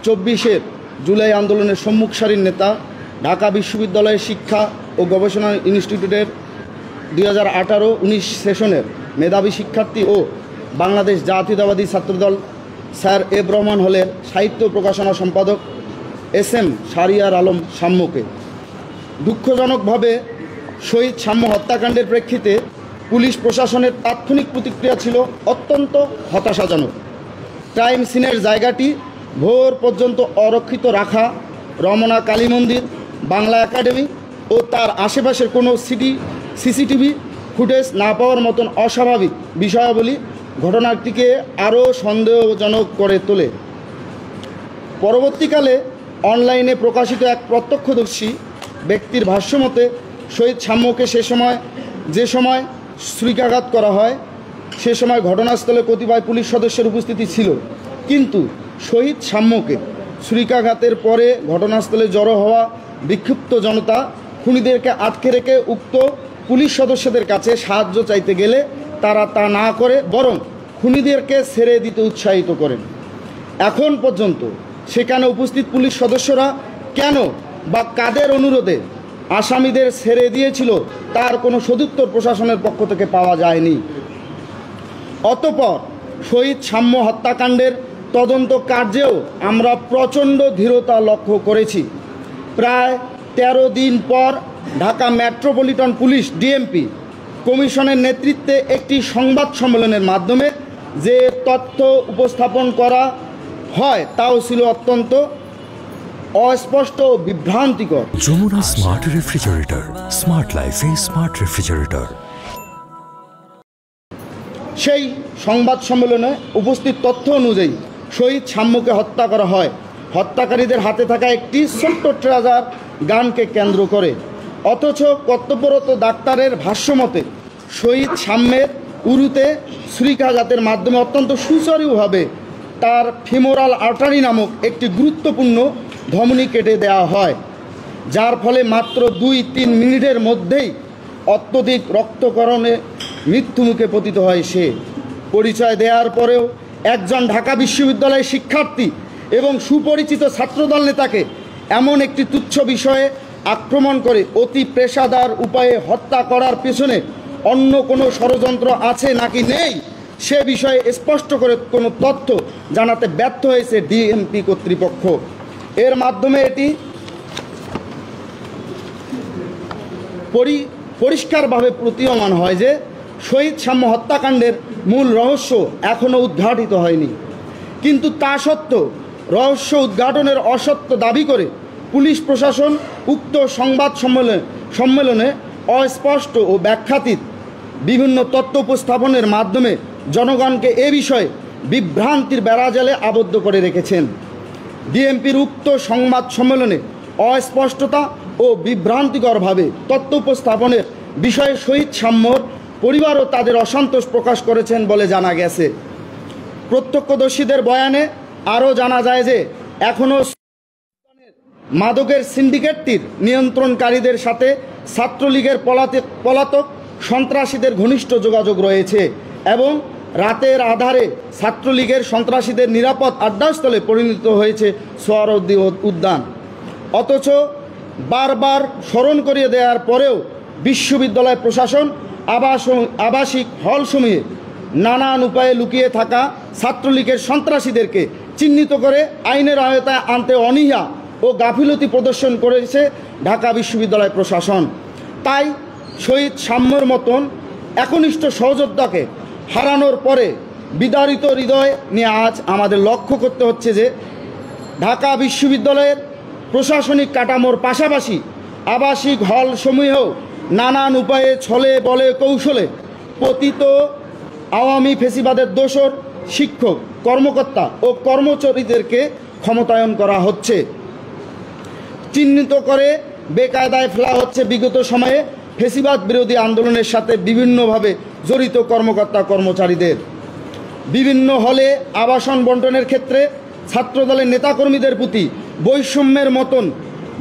24-এর জুলাই আন্দোলনের সম্মুখ সারির নেতা, ঢাকা বিশ্ববিদ্যালয়ের শিক্ষা ও গবেষণা ইনস্টিটিউটের 2018-19 সেশনের মেধাবী শিক্ষার্থী ও বাংলাদেশ জাতীয়তাবাদী ছাত্রদল স্যার এব রহমান হলের সাহিত্য প্রকাশনা সম্পাদক SM শাহরিয়ার আলম সাম্যকে দুঃখজনকভাবে শহীদ সাম্য হত্যাকাণ্ডের প্রেক্ষিতে পুলিশ প্রশাসনের তাৎক্ষণিক প্রতিক্রিয়া ছিল অত্যন্ত হতাশাজনক। ক্রাইম সিনের জায়গাটি ভোর পর্যন্ত অরক্ষিত রাখা, রমনা কালী মন্দির, বাংলা একাডেমি ও তার আশেপাশের কোনো সিসিটিভি ফুটেজ না পাওয়ার মতন অস্বাভাবিক বিষয়াবলী ঘটনাটিকে আরও সন্দেহজনক করে তোলে। পরবর্তীকালে অনলাইনে প্রকাশিত এক প্রত্যক্ষদর্শী ব্যক্তির ভাষ্যমতে শহীদ সাম্যকে যে সময় ছুরিকাঘাত করা হয় সে সময় ঘটনাস্থলে কতিপয় পুলিশ সদস্যের উপস্থিতি ছিল, কিন্তু শহীদ সাম্যকে ছুরিকাঘাতের পরে ঘটনাস্থলে জড়ো হওয়া বিক্ষুব্ধ জনতা খুনিদেরকে আটকে রেখে উক্ত পুলিশ সদস্যদের কাছে সাহায্য চাইতে গেলে তারা তা না করে বরং খুনিদেরকে ছেড়ে দিতে উৎসাহিত করেন। এখন পর্যন্ত সেখানে উপস্থিত পুলিশ সদস্যরা কেন বা কাদের অনুরোধে আসামিদের ছেড়ে দিয়েছিল তার কোনো সদুত্তর প্রশাসনের পক্ষ থেকে পাওয়া যায়নি। অতঃপর শহীদ সাম্য হত্যাকাণ্ডের তদন্ত কার্যেও আমরা প্রচণ্ড ধীরতা লক্ষ্য করেছি। প্রায় 13 দিন পর ঢাকা মেট্রোপলিটন পুলিশ DMP কমিশনের নেতৃত্বে একটি সংবাদ সম্মেলনের মাধ্যমে যে তথ্য উপস্থাপন করা হয় তাও ছিল অত্যন্ত অস্পষ্ট ও বিভ্রান্তিকর। যমুনা স্মার্ট রেফ্রিজারেটর, স্মার্ট লাইফে স্মার্ট রেফ্রিজারেটর। সেই সংবাদ সম্মেলনে উপস্থিত তথ্য অনুযায়ী শহীদ সাম্যকে হত্যা করা হয় হত্যাকারীদের হাতে থাকা একটি ছোট্ট ট্রেজার গানকে কেন্দ্র করে। অথচ কর্তব্যরত ডাক্তারের ভাষ্যমতে শহীদ সাম্যের উরুতে ছুরিকাঘাতের মাধ্যমে অত্যন্ত সুচারুভাবে তার ফিমোরাল আর্টারি নামক একটি গুরুত্বপূর্ণ ধমনী কেটে দেওয়া হয়, যার ফলে মাত্র 2-3 মিনিটের মধ্যেই অত্যধিক রক্তক্ষরণে মৃত্যুমুখে পতিত হয় সে। পরিচয় দেওয়ার পরেও একজন ঢাকা বিশ্ববিদ্যালয়ের শিক্ষার্থী এবং সুপরিচিত ছাত্রদল নেতাকে এমন একটি তুচ্ছ বিষয়ে আক্রমণ করে অতি পেশাদার উপায়ে হত্যা করার পেছনে অন্য কোনো ষড়যন্ত্র আছে নাকি নেই সে বিষয়ে স্পষ্ট করে কোনো তথ্য জানাতে ব্যর্থ হয়েছে DMP কর্তৃপক্ষ। এর মাধ্যমে এটি পরিষ্কারভাবে প্রতীয়মান হয় যে শহীদ সাম্য হত্যাকাণ্ডের মূল রহস্য এখনও উদ্ঘাটিত হয়নি। কিন্তু তা সত্ত্বেও রহস্য উদ্ঘাটনের অসত্য দাবি করে পুলিশ প্রশাসন উক্ত সংবাদ সম্মেলনে অস্পষ্ট ও ব্যাখ্যাতীত বিভিন্ন তথ্য উপস্থাপনের মাধ্যমে জনগণকে এ বিষয়ে বিভ্রান্তির বেড়াজালে আবদ্ধ করে রেখেছেন। DMPর উক্ত সংবাদ সম্মেলনে অস্পষ্টতা ও বিভ্রান্তিকরভাবে তথ্য উপস্থাপনের বিষয়ে শহীদ সাম্যর পরিবারও তাদের অসন্তোষ প্রকাশ করেছেন বলে জানা গেছে। প্রত্যক্ষদর্শীদের বয়ানে আরও জানা যায় যে এখনও মাদকের সিন্ডিকেটটির নিয়ন্ত্রণকারীদের সাথে ছাত্রলীগের পলাতক সন্ত্রাসীদের ঘনিষ্ঠ যোগাযোগ রয়েছে এবং রাতের আধারে ছাত্রলীগের সন্ত্রাসীদের নিরাপদ আড্ডাস্থলে পরিণত হয়েছে সোহরাওয়ার্দী উদ্যান। অথচ বারবার স্মরণ করিয়ে দেওয়ার পরেও বিশ্ববিদ্যালয় প্রশাসন আবাসিক হলসমূহে নানান উপায়ে লুকিয়ে থাকা ছাত্রলীগের সন্ত্রাসীদেরকে চিহ্নিত করে আইনের আওতায় আনতে অনীহা ও গাফিলতি প্রদর্শন করেছে ঢাকা বিশ্ববিদ্যালয় প্রশাসন। তাই শহীদ সাম্যর মতন একনিষ্ঠ সহযোদ্ধাকে হারানোর পরে বিদারিত হৃদয় নিয়ে আজ আমাদের লক্ষ্য করতে হচ্ছে যে ঢাকা বিশ্ববিদ্যালয়ের প্রশাসনিক কাঠামোর পাশাপাশি আবাসিক হলসমূহেও নানান উপায়ে ছলে বলে কৌশলে পতিত আওয়ামী ফেসিবাদের দোসর শিক্ষক, কর্মকর্তা ও কর্মচারীদেরকে ক্ষমতায়ন করা হচ্ছে। চিহ্নিত করে বেকায়দায় ফেলা হচ্ছে বিগত সময়ে ফেসিবাদ বিরোধী আন্দোলনের সাথে বিভিন্নভাবে জড়িত কর্মকর্তা কর্মচারীদের। বিভিন্ন হলে আবাসন বণ্টনের ক্ষেত্রে ছাত্রদলের নেতাকর্মীদের প্রতি বৈষম্যের মতন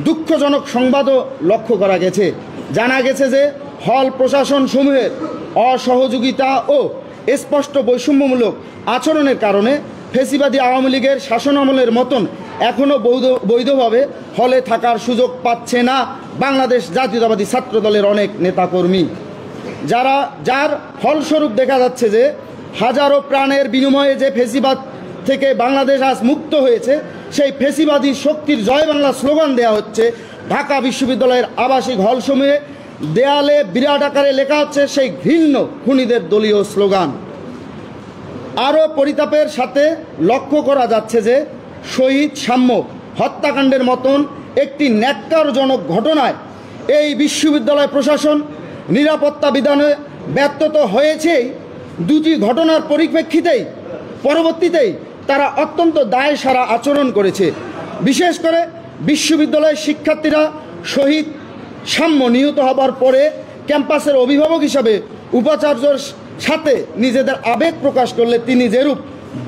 দুঃখজনক সংবাদও লক্ষ্য করা গেছে। জানা গেছে যে হল প্রশাসন সমূহের অসহযোগিতা ও স্পষ্ট বৈষম্যমূলক আচরণের কারণে ফেসিবাদী আওয়ামী লীগের শাসনামলের মতন এখনও বৈধভাবে হলে থাকার সুযোগ পাচ্ছে না বাংলাদেশ জাতীয়তাবাদী ছাত্র দলের অনেক নেতাকর্মী, যার ফলস্বরূপ দেখা যাচ্ছে যে হাজারো প্রাণের বিনিময়ে যে ফেসিবাদ থেকে বাংলাদেশ আজ মুক্ত হয়েছে, সেই ফেসিবাদী শক্তির জয় বাংলা স্লোগান দেওয়া হচ্ছে ঢাকা বিশ্ববিদ্যালয়ের আবাসিক হলসমূহে। দেয়ালে বিরাট আকারে লেখা হচ্ছে সেই ঘৃণ্য খুনিদের দলীয় স্লোগান। আরও পরিতাপের সাথে লক্ষ্য করা যাচ্ছে যে শহীদ সাম্য হত্যাকাণ্ডের মতন একটি ন্যক্কারজনক ঘটনায় এই বিশ্ববিদ্যালয় প্রশাসন নিরাপত্তা বিধানে ব্যর্থ হয়েছেই। দুটি ঘটনার পরবর্তীতেই তারা অত্যন্ত দায়সারা আচরণ করেছে। বিশেষ করে বিশ্ববিদ্যালয়ের শিক্ষার্থীরা শহীদ সাম্য নিহত হবার পরে ক্যাম্পাসের অভিভাবক হিসাবে উপাচার্যর সাথে নিজেদের আবেগ প্রকাশ করলে তিনি যেরূপ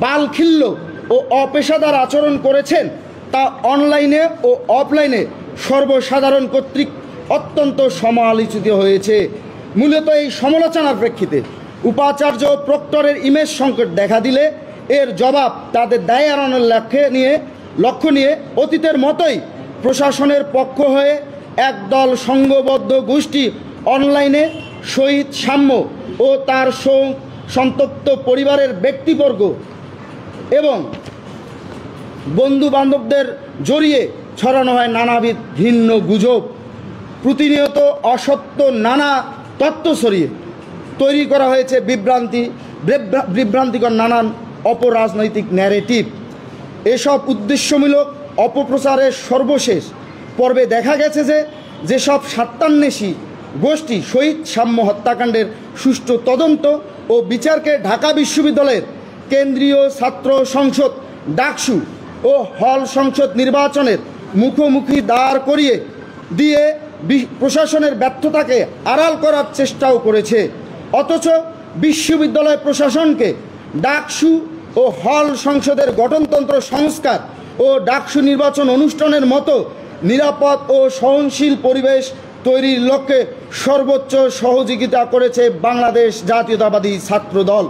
বালখিল্য ও অপেশাদার আচরণ করেছেন তা অনলাইনে ও অফলাইনে সর্বসাধারণ কর্তৃক অত্যন্ত সমালোচিত হয়েছে। মূলত এই সমালোচনার প্রেক্ষিতে উপাচার্য প্রক্টরের ইমেজ সংকট দেখা দিলে এর জবাব তাদের দায় এড়ানোর লক্ষ্য নিয়ে অতীতের মতোই প্রশাসনের পক্ষ হয়ে একদল সংঘবদ্ধ গোষ্ঠী অনলাইনে শহীদ সাম্য ও তার সন্তপ্ত পরিবারের ব্যক্তিবর্গ এবং বন্ধু বান্ধবদের জড়িয়ে ছড়ানো হয় নানাবিধ ভিন্ন গুজব। প্রতিনিয়ত অসত্য নানা তত্ত্ব ছড়িয়ে তৈরি করা হয়েছে বিভ্রান্তিকর নানান অপরাজনৈতিক ন্যারেটিভ। এসব উদ্দেশ্যমূলক অপপ্রচারের সর্বশেষ পর্বে দেখা গেছে যে যেসব স্বার্থান্বেষী গোষ্ঠী শহীদ সাম্য হত্যাকাণ্ডের সুষ্ঠু তদন্ত ও বিচারকে ঢাকা বিশ্ববিদ্যালয়ের কেন্দ্রীয় ছাত্র সংসদ ডাকসু ও হল সংসদ নির্বাচনের মুখোমুখি দাঁড় করিয়ে দিয়ে প্রশাসনের ব্যর্থতাকে আড়াল করার চেষ্টাও করেছে। অথচ বিশ্ববিদ্যালয় প্রশাসনকে ডাকসু ও হল সংসদের গঠনতন্ত্র সংস্কার ও ডাকসু নির্বাচন অনুষ্ঠানের মতো নিরাপদ ও সহনশীল পরিবেশ তৈরির লক্ষ্যে সর্বোচ্চ সহযোগিতা করেছে বাংলাদেশ জাতীয়তাবাদী ছাত্রদল।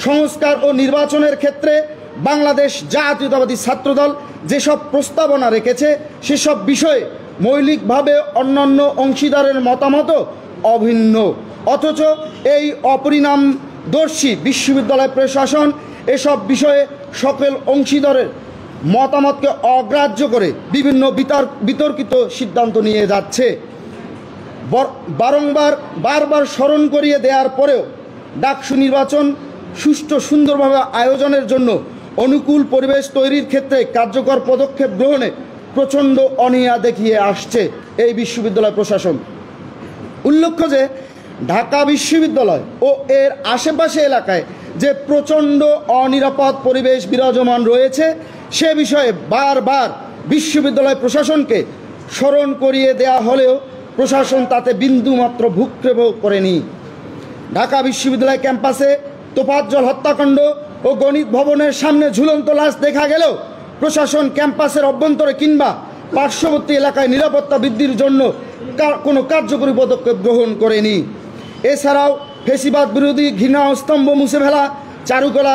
সংস্কার ও নির্বাচনের ক্ষেত্রে বাংলাদেশ জাতীয়তাবাদী ছাত্রদল যেসব প্রস্তাবনা রেখেছে সেসব বিষয়ে মৌলিকভাবে অন্যান্য অংশীদারের মতামতও অভিন্ন। অথচ এই অপরিণামদর্শী বিশ্ববিদ্যালয় প্রশাসন এসব বিষয়ে সকল অংশীদারের মতামতকে অগ্রাহ্য করে বিভিন্ন বিতর্কিত সিদ্ধান্ত নিয়ে যাচ্ছে। বারবার স্মরণ করিয়ে দেওয়ার পরেও ডাকসু নির্বাচন সুষ্ঠু সুন্দরভাবে আয়োজনের জন্য অনুকূল পরিবেশ তৈরির ক্ষেত্রে কার্যকর পদক্ষেপ গ্রহণে প্রচণ্ড অনীহা দেখিয়ে আসছে এই বিশ্ববিদ্যালয় প্রশাসন। উল্লেখ্য যে ঢাকা বিশ্ববিদ্যালয় ও এর আশেপাশে এলাকায় যে প্রচণ্ড অনিরাপদ পরিবেশ বিরাজমান রয়েছে সে বিষয়ে বারবার বিশ্ববিদ্যালয় প্রশাসনকে স্মরণ করিয়ে দেয়া হলেও প্রশাসন তাতে বিন্দুমাত্র ভ্রুক্ষেপ করেনি। ঢাকা বিশ্ববিদ্যালয় ক্যাম্পাসে তোফাজ্জল হত্যাকাণ্ড ও গণিত ভবনের সামনে ঝুলন্ত লাশ দেখা গেলেও প্রশাসন ক্যাম্পাসের অভ্যন্তরে কিংবা পার্শ্ববর্তী এলাকায় নিরাপত্তা বৃদ্ধির জন্য কোনো কার্যকরী পদক্ষেপ গ্রহণ করেনি। এছাড়াও ফেসিবাদ বিরোধী ঘৃণা স্তম্ভ মুছে ফেলা, চারুকলা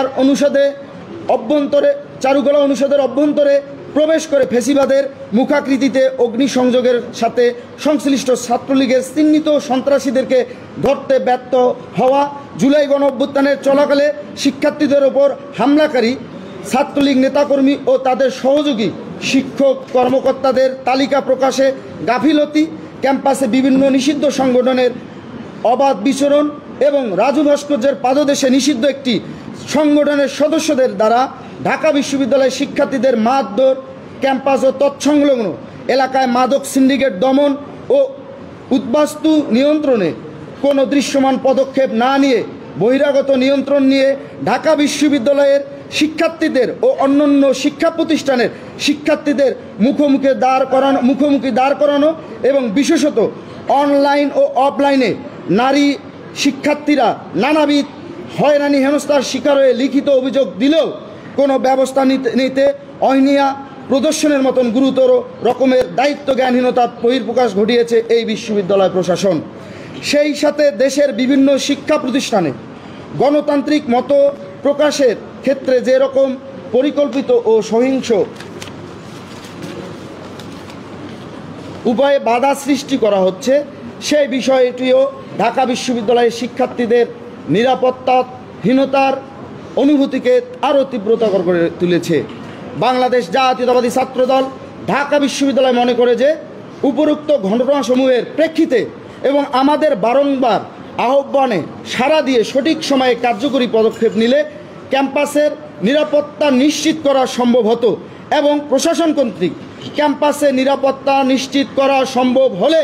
অনুষদের অভ্যন্তরে প্রবেশ করে ফেসিবাদের মুখাকৃতিতে অগ্নিসংযোগের সাথে সংশ্লিষ্ট ছাত্রলীগের চিহ্নিত সন্ত্রাসীদেরকে ধরতে ব্যর্থ হওয়া, জুলাই গণঅভ্যুত্থানের চলাকালে শিক্ষার্থীদের ওপর হামলাকারী ছাত্রলীগ নেতাকর্মী ও তাদের সহযোগী শিক্ষক কর্মকর্তাদের তালিকা প্রকাশে গাফিলতি, ক্যাম্পাসে বিভিন্ন নিষিদ্ধ সংগঠনের অবাধ বিচরণ এবং রাজু ভাস্কর্যের পাদদেশে নিষিদ্ধ একটি সংগঠনের সদস্যদের দ্বারা ঢাকা বিশ্ববিদ্যালয়ের শিক্ষার্থীদের মারধর, ক্যাম্পাস ও তৎসংলগ্ন এলাকায় মাদক সিন্ডিকেট দমন ও উদ্বাস্তু নিয়ন্ত্রণে কোনো দৃশ্যমান পদক্ষেপ না নিয়ে বহিরাগত নিয়ন্ত্রণ নিয়ে ঢাকা বিশ্ববিদ্যালয়ের শিক্ষার্থীদের ও অন্যান্য শিক্ষা প্রতিষ্ঠানের শিক্ষার্থীদের মুখোমুখি দাঁড় করানো এবং বিশেষত অনলাইন ও অফলাইনে নারী শিক্ষার্থীরা নানাবিধ হয়রানি হেনস্থার শিকার হয়ে লিখিত অভিযোগ দিলেও কোনো ব্যবস্থা নিতে অনীহা প্রদর্শনের মতন গুরুতর রকমের দায়িত্বজ্ঞানহীনতার বহিঃপ্রকাশ ঘটিয়েছে এই বিশ্ববিদ্যালয় প্রশাসন। সেই সাথে দেশের বিভিন্ন শিক্ষা প্রতিষ্ঠানে গণতান্ত্রিক মত প্রকাশের ক্ষেত্রে যেরকম পরিকল্পিত ও সহিংস উভয়ে বাধা সৃষ্টি করা হচ্ছে, সেই বিষয়টিও ঢাকা বিশ্ববিদ্যালয়ের শিক্ষার্থীদের নিরাপত্তাহীনতার অনুভূতিকে আরও তীব্রতর করে তুলেছে। বাংলাদেশ জাতীয়তাবাদী ছাত্রদল ঢাকা বিশ্ববিদ্যালয় মনে করে যে উপরোক্ত ঘটনাসমূহের প্রেক্ষিতে এবং আমাদের বারংবার আহ্বানে সাড়া দিয়ে সঠিক সময়ে কার্যকরী পদক্ষেপ নিলে ক্যাম্পাসের নিরাপত্তা নিশ্চিত করা সম্ভব হতো এবং প্রশাসন কর্তৃক ক্যাম্পাসে নিরাপত্তা নিশ্চিত করা সম্ভব হলে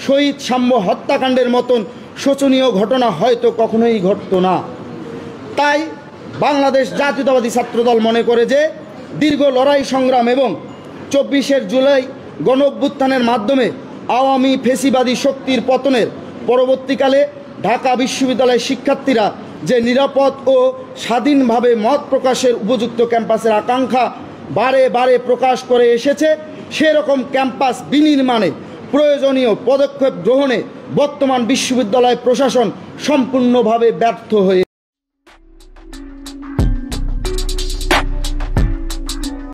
শহীদ সাম্য হত্যাকাণ্ডের মতন শোচনীয় ঘটনা হয়তো কখনোই ঘটতো না। তাই বাংলাদেশ জাতীয়তাবাদী ছাত্রদল মনে করে যে দীর্ঘ লড়াই সংগ্রাম এবং 24 জুলাই গণ অভ্যুত্থানের মাধ্যমে আওয়ামী ফেসিবাদী শক্তির পতনের পরবর্তীকালে ঢাকা বিশ্ববিদ্যালয়ের শিক্ষার্থীরা যে নিরাপদ ও স্বাধীনভাবে মত প্রকাশের উপযুক্ত ক্যাম্পাসের আকাঙ্ক্ষা বারে বারে প্রকাশ করে এসেছে, সেরকম ক্যাম্পাস বিনির্মাণে প্রয়োজনীয় পদক্ষেপ গ্রহণে বর্তমান বিশ্ববিদ্যালয় প্রশাসন সম্পূর্ণভাবে ব্যর্থ হয়ে